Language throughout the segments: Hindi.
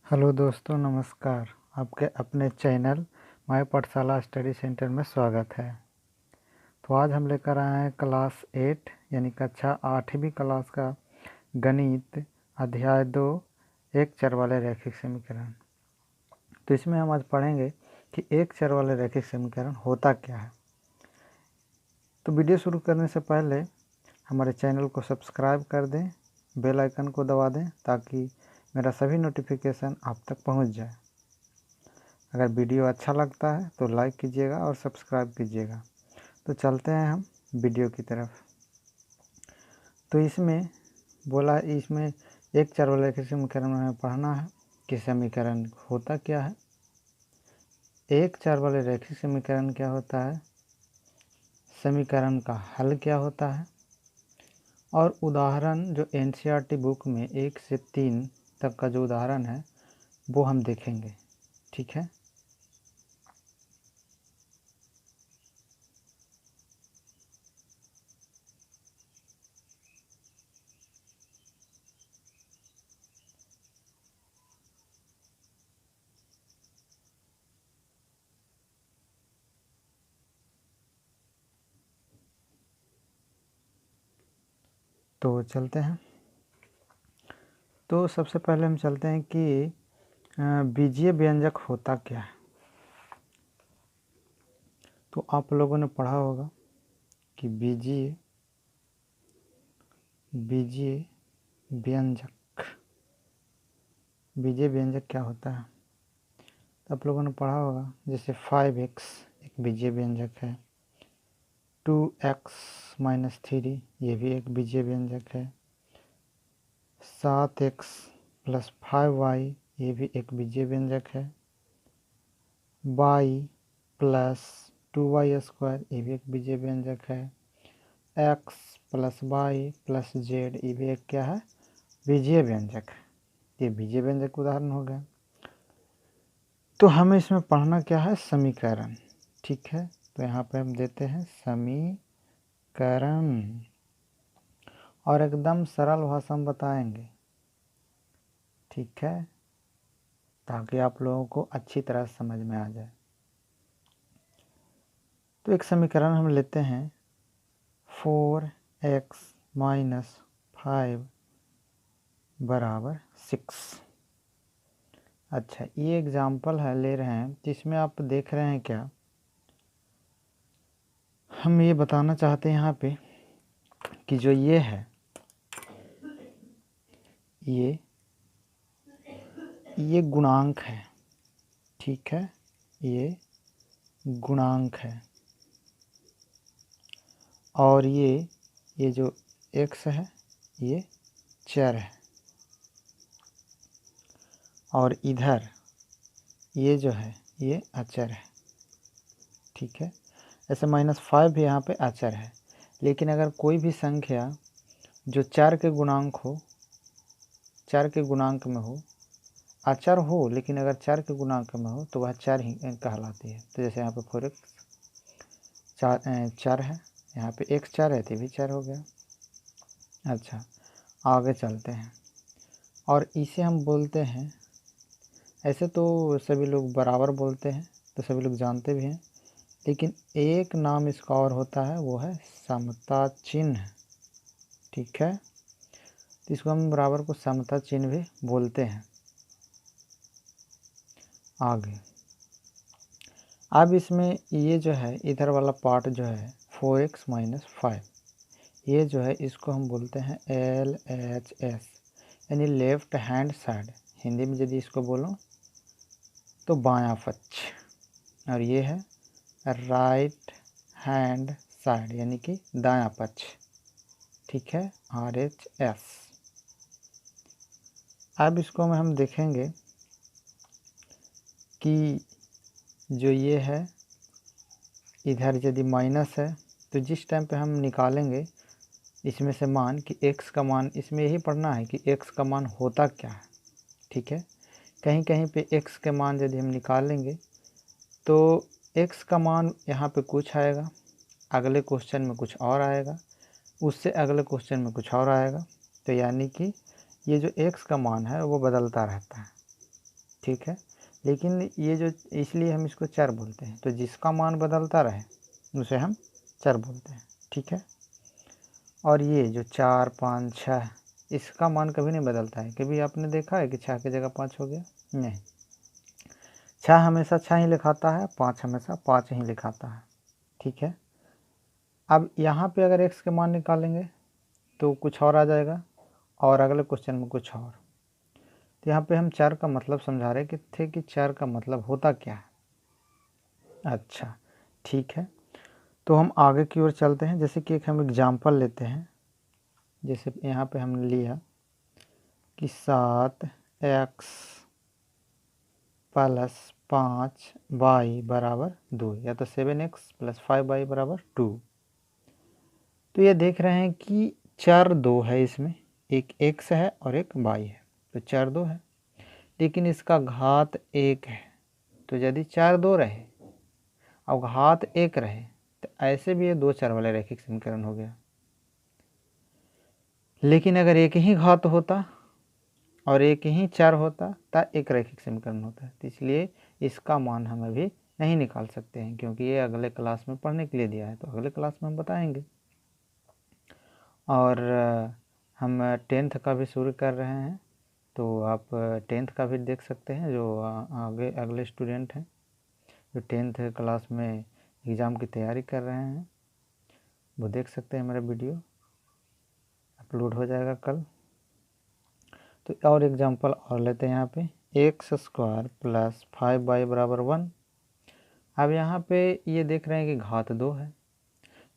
हेलो दोस्तों, नमस्कार। आपके अपने चैनल माय पाठशाला स्टडी सेंटर में स्वागत है। तो आज हम लेकर आए हैं क्लास 8 यानी कक्षा 8वीं क्लास का गणित अध्याय 2 एक चर वाले रैखिक समीकरण। तो इसमें हम आज पढ़ेंगे कि एक चर वाले रैखिक समीकरण होता क्या है। तो वीडियो शुरू करने से पहले हमारे चैनल को सब्सक्राइब कर दें, बेल आइकन को दबा दें ताकि मेरा सभी नोटिफिकेशन आप तक पहुंच जाए। अगर वीडियो अच्छा लगता है तो लाइक कीजिएगा और सब्सक्राइब कीजिएगा। तो चलते हैं हम वीडियो की तरफ। तो इसमें बोला इसमें एक चर वाले रैखिक समीकरण में हमें पढ़ना है कि समीकरण होता क्या है। एक चर वाले रैखिक समीकरण क्या होता है, समीकरण का हल क्या होता है, और उदाहरण जो एनसीईआरटी बुक में 1 से 3 तक का जो उदाहरण है वो हम देखेंगे। ठीक है। तो चलते हैं। तो सबसे पहले हम चलते हैं कि बीजीय व्यंजक होता क्या है। तो आप लोगों ने पढ़ा होगा कि बीजीय व्यंजक क्या होता है। तो आप लोगों ने पढ़ा होगा जैसे 5x एक बीजीय व्यंजक है, 2x-3 ये भी एक बीजीय व्यंजक है, 7x + 5y ये भी एक बीजीय व्यंजक है, y + 2y² ये भी एक बीजीय व्यंजक है, x + y + z ये भी एक क्या है, बीजीय व्यंजक है। ये बीजीय व्यंजक उदाहरण हो गए। तो हमें इसमें पढ़ना क्या है, समीकरण। ठीक है। तो यहाँ पे हम देते हैं समीकरण और एकदम सरल भाषा में बताएंगे। ठीक है, ताकि आप लोगों को अच्छी तरह समझ में आ जाए। तो एक समीकरण हम लेते हैं 4x - 5 = 6। अच्छा, ये एग्जाम्पल है ले रहे हैं जिसमें आप देख रहे हैं क्या, हम ये बताना चाहते हैं यहाँ पे कि जो ये है ये गुणांक है। ठीक है, ये गुणांक है और ये जो x है ये चर है और इधर ये जो है ये अचर है। ठीक है, ऐसे -5 भी यहाँ पे अचर है। लेकिन अगर कोई भी संख्या जो चार के गुणांक में हो, अचर हो लेकिन अगर 4 के गुणांक में हो तो वह चर ही कहलाती है। तो जैसे यहाँ पे 4x चर है, यहाँ पे x चर है तो भी चर हो गया। अच्छा, आगे चलते हैं और इसे हम बोलते हैं, ऐसे तो सभी लोग बराबर बोलते हैं, तो सभी लोग जानते भी हैं, लेकिन एक नाम इसका और होता है, वो है समता चिन्ह। ठीक है, तो इसको हम बराबर को समता चिन्ह भी बोलते हैं। आगे अब इसमें ये जो है इधर वाला पार्ट जो है 4x - 5 ये जो है इसको हम बोलते हैं LHS यानी लेफ्ट हैंड साइड। हिंदी में यदि इसको बोलो तो बायां पक्ष, और ये है राइट हैंड साइड यानी कि दायां पक्ष। ठीक है, RHS। अब इसको हम देखेंगे कि जो ये है इधर यदि माइनस है तो जिस टाइम पे हम निकालेंगे इसमें से मान कि x का मान, इसमें यही पढ़ना है कि x का मान होता क्या है। ठीक है, कहीं कहीं पे x के मान यदि हम निकालेंगे तो x का मान यहाँ पे कुछ आएगा, अगले क्वेश्चन में कुछ और आएगा, उससे अगले क्वेश्चन में कुछ और आएगा। तो यानी कि ये जो x का मान है वो बदलता रहता है। ठीक है। लेकिन ये जो इसलिए हम इसको चर बोलते हैं, तो जिसका मान बदलता रहे उसे हम चर बोलते हैं, ठीक है। और ये जो 4, 5, 6 इसका मान कभी नहीं बदलता है। कभी आपने देखा है कि 6 की जगह 5 हो गया? नहीं, 6 हमेशा 6 ही लिखाता है, 5 हमेशा 5 ही लिखाता है, ठीक है। अब यहाँ पे अगर x के मान निकालेंगे तो कुछ और आ जाएगा और अगले क्वेश्चन में कुछ और। तो यहाँ पे हम चर का मतलब समझा रहे थे कि चर का मतलब होता क्या है। अच्छा, ठीक है। तो हम आगे की ओर चलते हैं। जैसे कि एक हम एग्जाम्पल लेते हैं। जैसे यहाँ पे हमने लिया कि 7x + 5y = 2, या तो 7x + 5y = 2। तो ये देख रहे हैं कि चर 2 है इसमें, एक x है और एक y है, तो चर 2 है। लेकिन इसका घात 1 है, तो यदि चर 2 रहे और घात 1 रहे तो ऐसे भी ये 2 चर वाले रैखिक समीकरण हो गया। लेकिन अगर एक ही घात होता और एक ही चर होता तब एक रैखिक समीकरण होता है। तो इसलिए इसका मान हम अभी नहीं निकाल सकते हैं, क्योंकि ये अगले क्लास में पढ़ने के लिए दिया है, तो अगले क्लास में हम बताएंगे। और हम 10th का भी शुरू कर रहे हैं, तो आप 10th का भी देख सकते हैं। जो आगे अगले स्टूडेंट हैं जो 10th क्लास में एग्ज़ाम की तैयारी कर रहे हैं, वो देख सकते हैं। मेरा वीडियो अपलोड हो जाएगा कल। तो और एग्जांपल और लेते हैं। यहाँ पे x² + 5y = 1। अब यहाँ पे ये देख रहे हैं कि घात 2 है,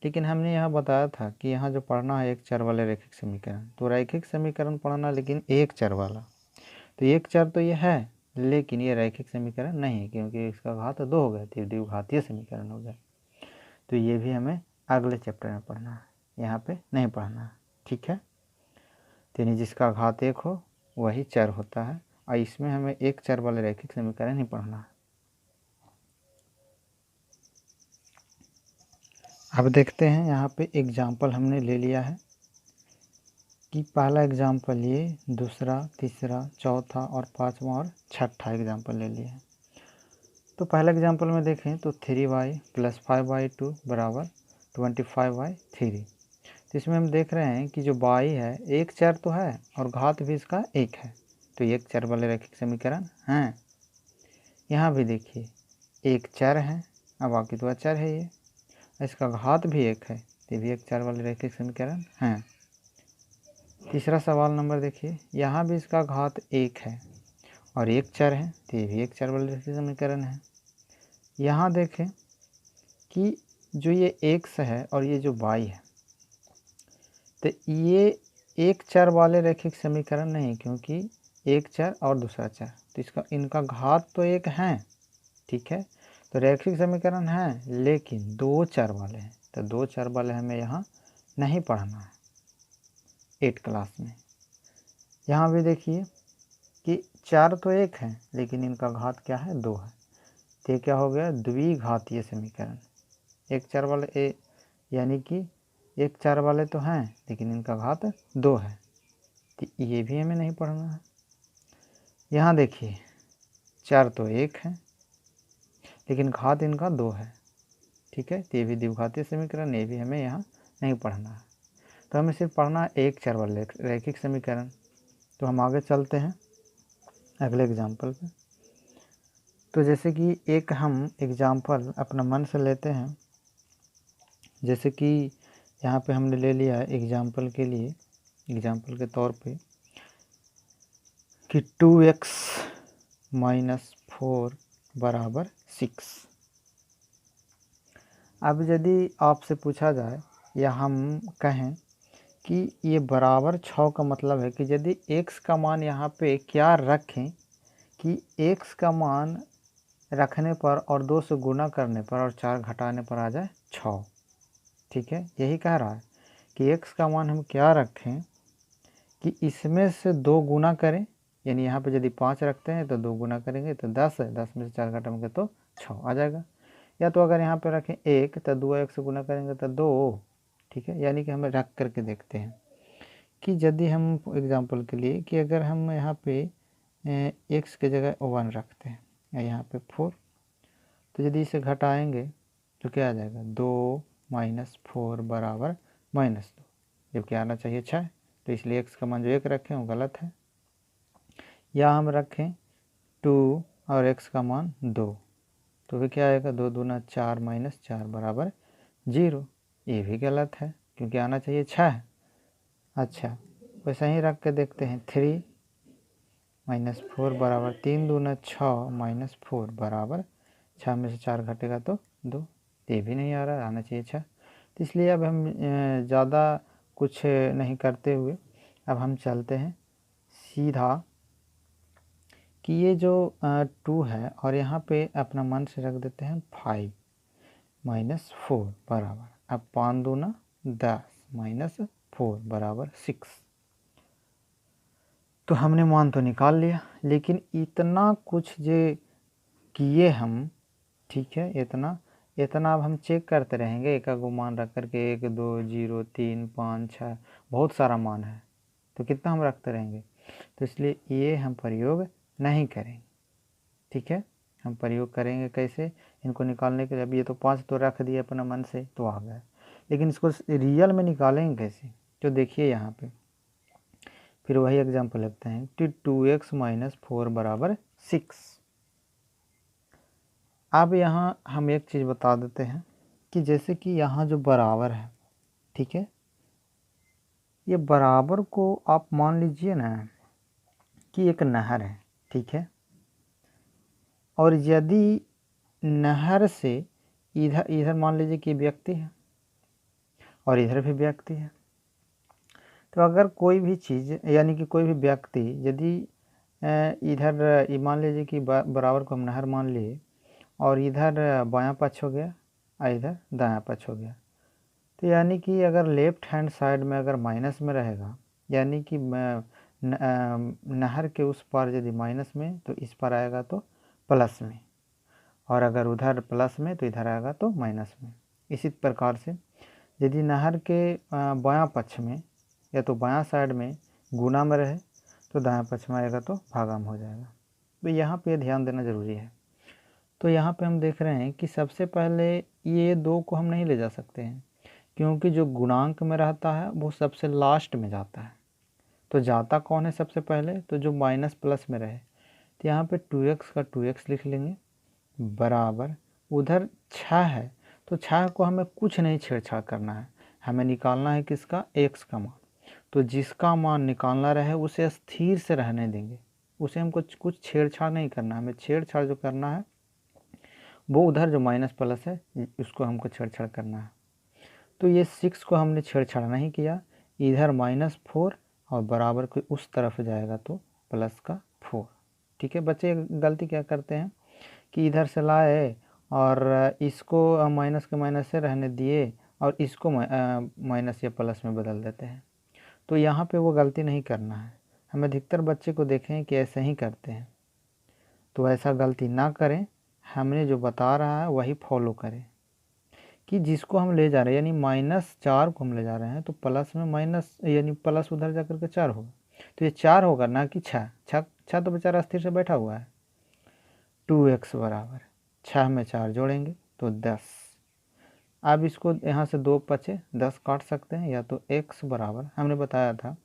लेकिन हमने यहाँ बताया था कि यहाँ जो पढ़ना है एक चर वाले रैखिक समीकरण, तो रैखिक समीकरण पढ़ना लेकिन एक चर वाला। तो एक चर तो ये है, लेकिन ये रैखिक समीकरण नहीं है, क्योंकि इसका घात 2 हो गया, तो द्विघातीय समीकरण हो गया। तो ये भी हमें अगले चैप्टर में पढ़ना है, यहाँ पे नहीं पढ़ना है, ठीक है। यानी जिसका घात 1 हो वही चर होता है, और इसमें हमें एक चर वाले रैखिक समीकरण नहीं पढ़ना है। अब देखते हैं यहाँ पे एग्जाम्पल हमने ले लिया है कि पहला एग्जाम्पल ये, दूसरा, तीसरा, चौथा और पांचवा और छठा एग्जाम्पल ले लिया है। तो पहला एग्जाम्पल में देखें तो 3y + 5y2 = 25y3। तो इसमें हम देख रहे हैं कि जो y है एक चर तो है और घात भी इसका 1 है, तो एक चर वाले रैखिक समीकरण हैं। यहाँ भी देखिए एक चर है, अब बाकी तो अचर है, ये इसका घात भी 1 है, ये भी एक चर वाले रैखिक समीकरण हैं। तीसरा सवाल नंबर देखिए, यहाँ भी इसका घात 1 है और एक चर है, तो ये भी एक चर वाले रैखिक समीकरण है। यहाँ देखें कि जो ये x है और ये जो y है, तो ये एक चर वाले रैखिक समीकरण नहीं, क्योंकि एक चर और दूसरा चर, तो इनका घात तो 1 है, ठीक है। तो रैखिक समीकरण है लेकिन 2 चर वाले हैं, तो 2 चर वाले हमें यहाँ नहीं पढ़ना है 8 क्लास में। यहाँ भी देखिए कि चर तो 1 है लेकिन इनका घात क्या है, 2 है, तो ये क्या हो गया, द्विघातीय समीकरण। एक चर वाले यानी कि एक चर वाले तो हैं लेकिन इनका घात 2 है, तो ये भी हमें नहीं पढ़ना है। यहाँ देखिए चर तो 1 है लेकिन घात इनका 2 है, ठीक है, तो ये भी द्विघातीय समीकरण, ये भी हमें यहाँ नहीं पढ़ना है। तो हमें सिर्फ पढ़ना है एक चर वाले रैखिक समीकरण। तो हम आगे चलते हैं अगले एग्जाम्पल पे। तो जैसे कि एक हम एग्जाम्पल अपना मन से लेते हैं। जैसे कि यहाँ पे हमने ले लिया है एग्जाम्पल के लिए, एग्जाम्पल के तौर पे कि 2x - 4 = 6। अब यदि आपसे पूछा जाए या हम कहें कि ये बराबर 6 का मतलब है कि यदि x का मान यहाँ पे क्या रखें कि x का मान रखने पर और 2 से गुना करने पर और 4 घटाने पर आ जाए 6, ठीक है। यही कह रहा है कि x का मान हम क्या रखें कि इसमें से 2 गुना करें, यानी यहाँ पे यदि 5 रखते हैं तो 2 गुना करेंगे तो 10 है, 10 में से 4 घटाएंगे तो 6 आ जाएगा। या तो अगर यहाँ पे रखें 1 तो 2 1 से गुना करेंगे तो 2, ठीक है। यानी कि हमें रख करके देखते हैं कि यदि हम एग्जांपल के लिए कि अगर हम यहाँ पे x की जगह 1 रखते हैं, यहाँ पे 4। तो यदि इसे घटाएंगे तो क्या आ जाएगा, 2 - 4 बराबर -2, जबकि आना चाहिए 6। तो इसलिए x का मान जो 1 रखें वो गलत है। या हम रखें 2 और x का मान 2, तो फिर क्या आएगा, 2 दूना 4 - 4 बराबर 0। ये भी गलत है क्योंकि आना चाहिए 6। अच्छा, वैसे ही रख के देखते हैं, 3 - 4 बराबर 3 दूना 6 - 4 बराबर 6 में से 4 घटेगा तो 2। ये भी नहीं आ रहा, आना चाहिए 6। तो इसलिए अब हम ज़्यादा कुछ नहीं करते हुए अब हम चलते हैं सीधा कि ये जो 2 है और यहाँ पे अपना मन से रख देते हैं 5 - 4 बराबर, अब 5 दूना 10 - 4 बराबर 6। तो हमने मान तो निकाल लिया, लेकिन इतना कुछ जो किए हम, ठीक है, इतना अब हम चेक करते रहेंगे एक एक मान रख करके, 1 2 0 3 5 6, बहुत सारा मान है, तो कितना हम रखते रहेंगे। तो इसलिए ये हम प्रयोग नहीं करेंगे, ठीक है। हम प्रयोग करेंगे कैसे, इनको निकालने के लिए। अब ये तो 5 तो रख दिए अपना मन से तो आ गया, लेकिन इसको रियल में निकालेंगे कैसे, तो देखिए यहाँ पे फिर वही एग्जाम्पल लिखते हैं कि 2x - 4 बराबर 6। अब यहाँ हम एक चीज़ बता देते हैं कि जैसे कि यहाँ जो बराबर है, ठीक है, ये बराबर को आप मान लीजिए ना कि एक नहर है, ठीक है, और यदि नहर से इधर मान लीजिए कि व्यक्ति है और इधर भी व्यक्ति है, तो अगर कोई भी चीज़ यानी कि कोई भी व्यक्ति यदि इधर मान लीजिए कि बराबर को हम नहर मान लिए और इधर बायां पक्ष हो गया और इधर दायां पक्ष हो गया, तो यानी कि अगर लेफ्ट हैंड साइड में अगर माइनस में रहेगा, यानी कि नहर के उस पार यदि माइनस में तो इस पर आएगा तो प्लस में, और अगर उधर प्लस में तो इधर आएगा तो माइनस में। इसी प्रकार से यदि नहर के बायां पक्ष में या तो बायां साइड में गुना में रहे तो दायां पक्ष में आएगा तो भागा में हो जाएगा। तो यहाँ पे ध्यान देना ज़रूरी है। तो यहाँ पे हम देख रहे हैं कि सबसे पहले ये 2 को हम नहीं ले जा सकते हैं, क्योंकि जो गुणांक में रहता है वो सबसे लास्ट में जाता है। तो जाता कौन है सबसे पहले, तो जो माइनस प्लस में रहे। तो यहाँ पे 2x का 2x लिख लेंगे बराबर, उधर 6 है तो 6 को हमें कुछ नहीं छेड़छाड़ करना है, हमें निकालना है किसका, x का मान। तो जिसका मान निकालना रहे उसे स्थिर से रहने देंगे, उसे हमको कुछ छेड़छाड़ नहीं करना। हमें छेड़छाड़ जो करना है वो उधर जो माइनस प्लस है उसको हमको छेड़छाड़ करना है। तो ये 6 को हमने छेड़छाड़ नहीं किया, इधर -4 और बराबर के उस तरफ जाएगा तो प्लस का 4, ठीक है। बच्चे गलती क्या करते हैं कि इधर से लाए और इसको माइनस के माइनस से रहने दिए और इसको माइनस या प्लस में बदल देते हैं। तो यहाँ पे वो गलती नहीं करना है। हम अधिकतर बच्चे को देखें कि ऐसे ही करते हैं, तो ऐसा गलती ना करें, हमने जो बता रहा है वही फॉलो करें। कि जिसको हम ले जा रहे हैं यानी -4 को हम ले जा रहे हैं तो प्लस में माइनस यानी प्लस उधर जा कर के 4 होगा, तो ये 4 होगा ना कि 6 तो बेचारा स्थिर से बैठा हुआ है। 2x बराबर 6 में 4 जोड़ेंगे तो 10। अब इसको यहाँ से 2 बचे 10 काट सकते हैं, या तो x बराबर हमने बताया था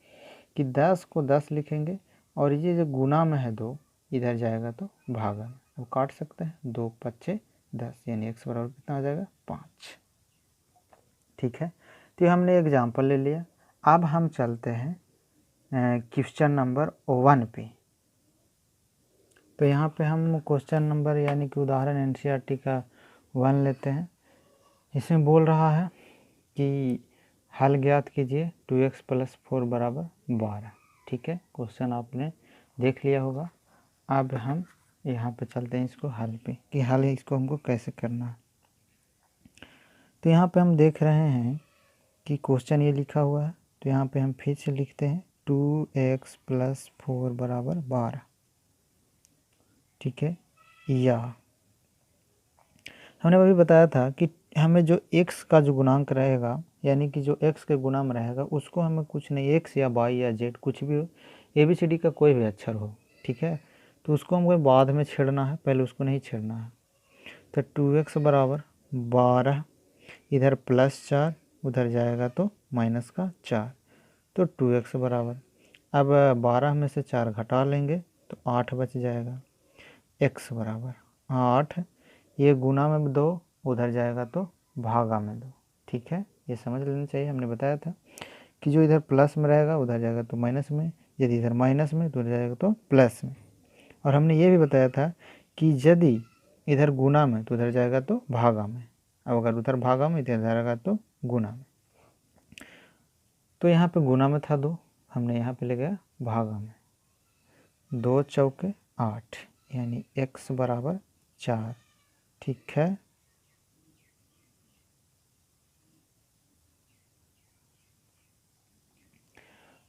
कि 10 को 10 लिखेंगे और ये जो गुना में है 2 इधर जाएगा तो भागा में, अब काट सकते हैं, 2 5 10 यानी x बराबर कितना आ जाएगा 5, ठीक है। तो हमने एग्जाम्पल ले लिया। अब हम चलते हैं क्वेश्चन नंबर 1 पे। तो यहाँ पे हम क्वेश्चन नंबर यानी कि उदाहरण एनसीईआरटी का 1 लेते हैं। इसमें बोल रहा है कि हल ज्ञात कीजिए 2x + 4 बराबर 12, ठीक है। क्वेश्चन आपने देख लिया होगा। अब हम यहाँ पे चलते हैं इसको हल पे कि हल इसको हमको कैसे करना है। तो यहाँ पे हम देख रहे हैं कि क्वेश्चन ये लिखा हुआ है, तो यहाँ पे हम फिर से लिखते हैं 2x + 4 बराबर 12, ठीक है। या हमने अभी बताया था कि हमें जो x का जो गुणांक रहेगा यानी कि जो x के गुणा में रहेगा उसको हमें कुछ नहीं, x या y या z कुछ भी हो, ABCD का कोई भी अक्षर हो, ठीक है, तो उसको हमको बाद में छेड़ना है, पहले उसको नहीं छेड़ना है। तो 2x बराबर 12, इधर +4, उधर जाएगा तो -4, तो 2x बराबर, अब 12 में से 4 घटा लेंगे तो 8 बच जाएगा। x बराबर 8, ये गुना में 2, उधर जाएगा तो भागा में 2। ठीक है, ये समझ लेना चाहिए। हमने बताया था कि जो इधर प्लस में रहेगा उधर जाएगा तो माइनस में, यदि इधर माइनस में तो उधर जाएगा तो प्लस में। और हमने ये भी बताया था कि यदि इधर गुना में तो उधर जाएगा तो भागा में, अब अगर उधर भागा में इधर जाएगा तो गुना में। तो यहाँ पे गुना में था 2, हमने यहाँ पे ले गया भागा में। 2 चौके 8, यानी x बराबर 4। ठीक है,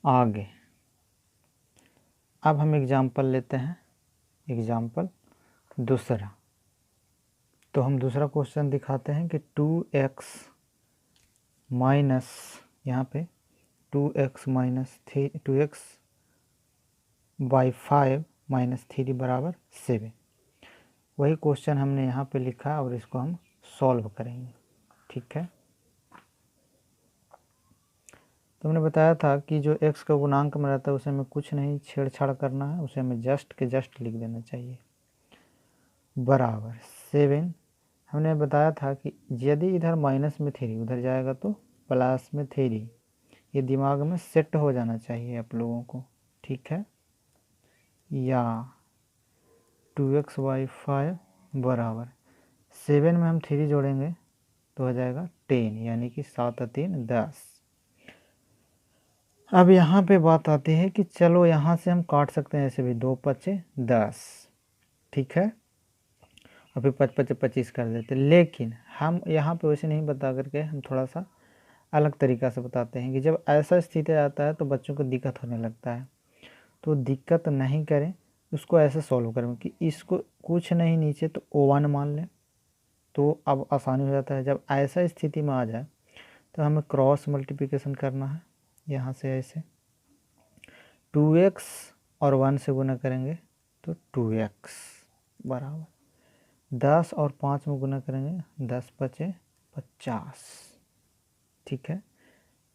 आगे अब हम एग्जाम्पल लेते हैं। एग्जाम्पल दूसरा, तो हम दूसरा क्वेश्चन दिखाते हैं कि 2x माइनस, यहाँ पे 2x minus 2x by 5 minus 3 बराबर 7। वही क्वेश्चन हमने यहाँ पे लिखा और इसको हम सॉल्व करेंगे। ठीक है, तो हमने बताया था कि जो x का गुणांक में रहता है उसे हमें कुछ नहीं छेड़छाड़ करना है, उसे हमें जस्ट के जस्ट लिख देना चाहिए। बराबर 7, हमने बताया था कि यदि इधर माइनस में 3 उधर जाएगा तो प्लस में 3, ये दिमाग में सेट हो जाना चाहिए आप लोगों को। ठीक है, या 2x बाई 5 बराबर 7 में हम 3 जोड़ेंगे तो हो जाएगा 10, यानी कि 7 और 3 10। अब यहाँ पे बात आती है कि चलो यहाँ से हम काट सकते हैं, ऐसे भी 2 पचे 10। ठीक है, और फिर 5 पचे 25 कर देते, लेकिन हम यहाँ पे वैसे नहीं बता करके हम थोड़ा सा अलग तरीक़ा से बताते हैं कि जब ऐसा स्थिति आता है तो बच्चों को दिक्कत होने लगता है। तो दिक्कत नहीं करें, उसको ऐसे सॉल्व करें कि इसको कुछ नहीं नीचे तो O1 मान लें, तो अब आसानी हो जाता है। जब ऐसा स्थिति में आ जाए तो हमें क्रॉस मल्टीप्लिकेशन करना है। यहाँ से ऐसे 2x और 1 से गुना करेंगे तो 2x बराबर 10 और 5 में गुना करेंगे 10 पचे 50। ठीक है,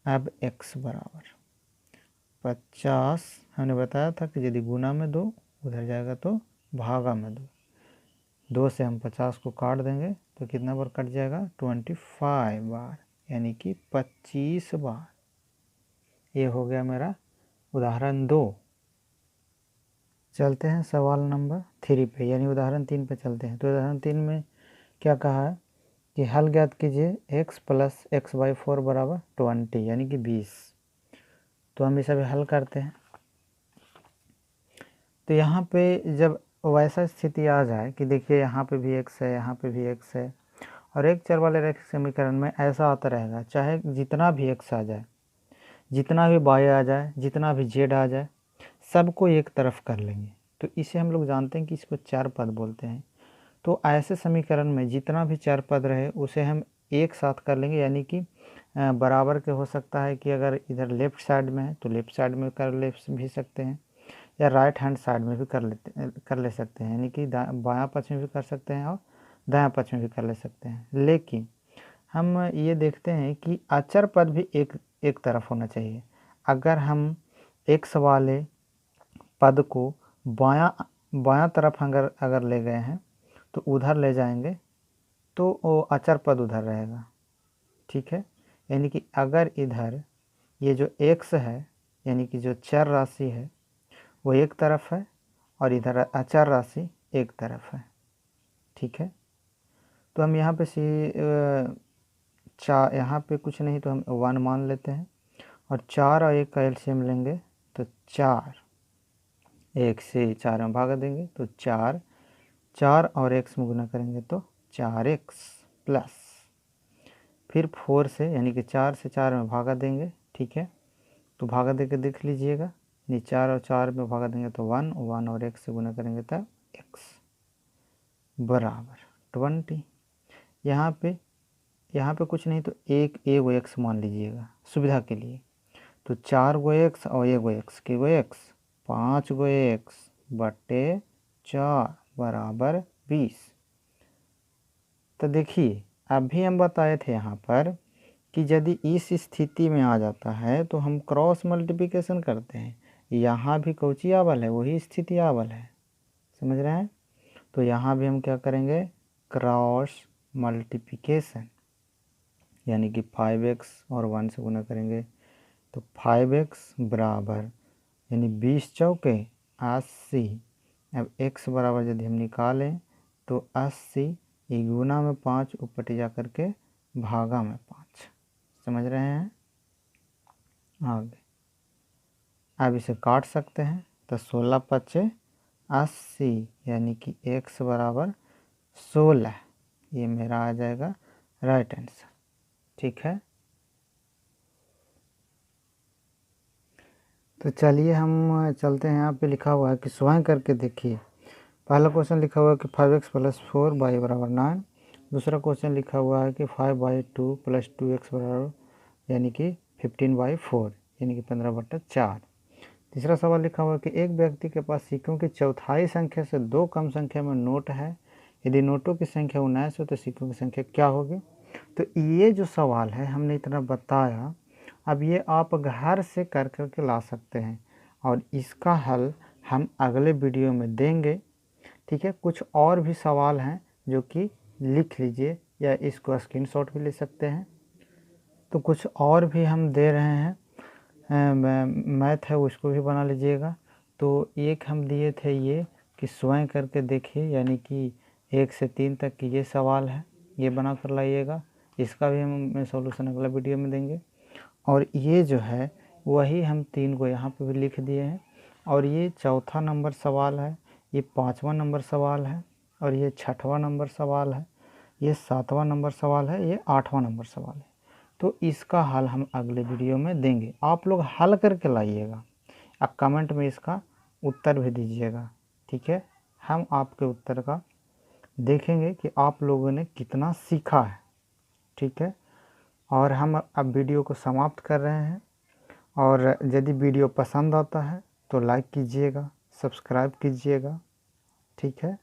अब x बराबर 50, हमने बताया था कि यदि गुना में 2 उधर जाएगा तो भागा में 2। 2 से हम 50 को काट देंगे तो कितना बार कट जाएगा 25 बार, यानी कि 25 बार। ये हो गया मेरा उदाहरण 2। चलते हैं सवाल नंबर 3 पे, यानी उदाहरण 3 पे चलते हैं। तो उदाहरण 3 में क्या कहा है कि हल ज्ञात कीजिए x प्लस x बाई 4 बराबर 20, यानी कि 20। तो हम इसे अभी हल करते हैं। तो यहाँ पे जब वैसा स्थिति आ जाए कि देखिए यहाँ पे भी x है, यहाँ पे भी x है, और एक चर वाले रैखिक समीकरण में ऐसा आता रहेगा, चाहे जितना भी x आ जाए, जितना भी y आ जाए, जितना भी z आ जाए, सबको एक तरफ कर लेंगे। तो इसे हम लोग जानते हैं कि इसको चार पद बोलते हैं। तो ऐसे समीकरण में जितना भी चार पद रहे उसे हम एक साथ कर लेंगे, यानी कि बराबर के हो सकता है कि अगर इधर लेफ़्ट साइड में है तो लेफ़्ट साइड में कर ले भी सकते हैं, या राइट हैंड साइड में भी कर ले सकते हैं, यानी कि बायां पक्ष में भी कर सकते हैं और दायां पक्ष में भी कर ले सकते हैं। लेकिन हम ये देखते हैं कि अचर पद भी एक तरफ होना चाहिए। अगर हम x वाले पद को बायां तरफ अगर ले गए हैं तो उधर ले जाएंगे तो वो अचर पद उधर रहेगा। ठीक है, यानी कि अगर इधर ये जो x है, यानी कि जो चर राशि है वो एक तरफ है और इधर अचर राशि एक तरफ है। ठीक है, तो हम यहाँ पे यहाँ पे कुछ नहीं तो हम 1 मान लेते हैं, और 4 और 1 का एलसीएम लेंगे तो 4, 1 से 4 में भागा देंगे तो 4, 4 और x में गुना करेंगे तो 4x प्लस फिर 4 से, यानी कि 4 से 4 में भागा देंगे। ठीक है, तो भागा दे के देख लीजिएगा, यानी 4 और 4 में भागा देंगे तो 1, 1 और x से गुना करेंगे तब x बराबर 20। यहाँ पे कुछ नहीं तो एक x मान लीजिएगा सुविधा के लिए। तो 4 x और 1 x के 5 x बटे 4 बराबर 20। तो देखिए अभी हम बताए थे यहाँ पर कि यदि इस स्थिति में आ जाता है तो हम क्रॉस मल्टीप्लिकेशन करते हैं। यहाँ भी कौची आवल है, वही स्थिति आवल है, समझ रहे हैं। तो यहाँ भी हम क्या करेंगे, क्रॉस मल्टीप्लिकेशन, यानी कि 5x और 1 से गुना करेंगे तो 5x बराबर यानी 20 चौके 80। अब x बराबर यदि हम निकालें तो 80 गुना में 5 ऊपर जा करके भागा में 5, समझ रहे हैं। आगे अब इसे काट सकते हैं तो 16 पच्चे 80 यानी कि x बराबर 16, ये मेरा आ जाएगा राइट आंसर। ठीक है, तो चलिए हम चलते हैं। यहाँ पे लिखा हुआ है कि स्वयं करके देखिए। पहला क्वेश्चन लिखा हुआ है कि 5x + 4y बराबर 9। दूसरा क्वेश्चन लिखा हुआ है कि 5/2 + 2x बराबर यानी कि 15/4 यानी कि 15/4। तीसरा सवाल लिखा हुआ है कि एक व्यक्ति के पास सिक्कों की चौथाई संख्या से 2 कम संख्या में नोट है। यदि नोटों की संख्या 19 हो तो सिक्कों की संख्या क्या होगी। तो ये जो सवाल है हमने इतना बताया, अब ये आप घर से कर करके ला सकते हैं और इसका हल हम अगले वीडियो में देंगे। ठीक है, कुछ और भी सवाल हैं जो कि लिख लीजिए या इसको स्क्रीनशॉट भी ले सकते हैं। तो कुछ और भी हम दे रहे हैं, मैथ है उसको भी बना लीजिएगा। तो एक हम दिए थे ये कि स्वयं करके देखिए, यानी कि 1 से 3 तक की ये सवाल है, ये बना कर लाइएगा। इसका भी हम सॉल्यूशन अगला वीडियो में देंगे। और ये जो है वही हम 3 को यहाँ पे भी लिख दिए हैं। और ये चौथा नंबर सवाल है, ये 5वां नंबर सवाल है, और ये 6वां नंबर सवाल है, ये 7वां नंबर सवाल है, ये 8वां नंबर सवाल है। तो इसका हल हम अगले वीडियो में देंगे। आप लोग हल करके लाइएगा और कमेंट में इसका उत्तर भी दीजिएगा। ठीक है, हम आपके उत्तर का देखेंगे कि आप लोगों ने कितना सीखा है। ठीक है, और हम अब वीडियो को समाप्त कर रहे हैं। और यदि वीडियो पसंद आता है तो लाइक कीजिएगा, सब्सक्राइब कीजिएगा। ठीक है।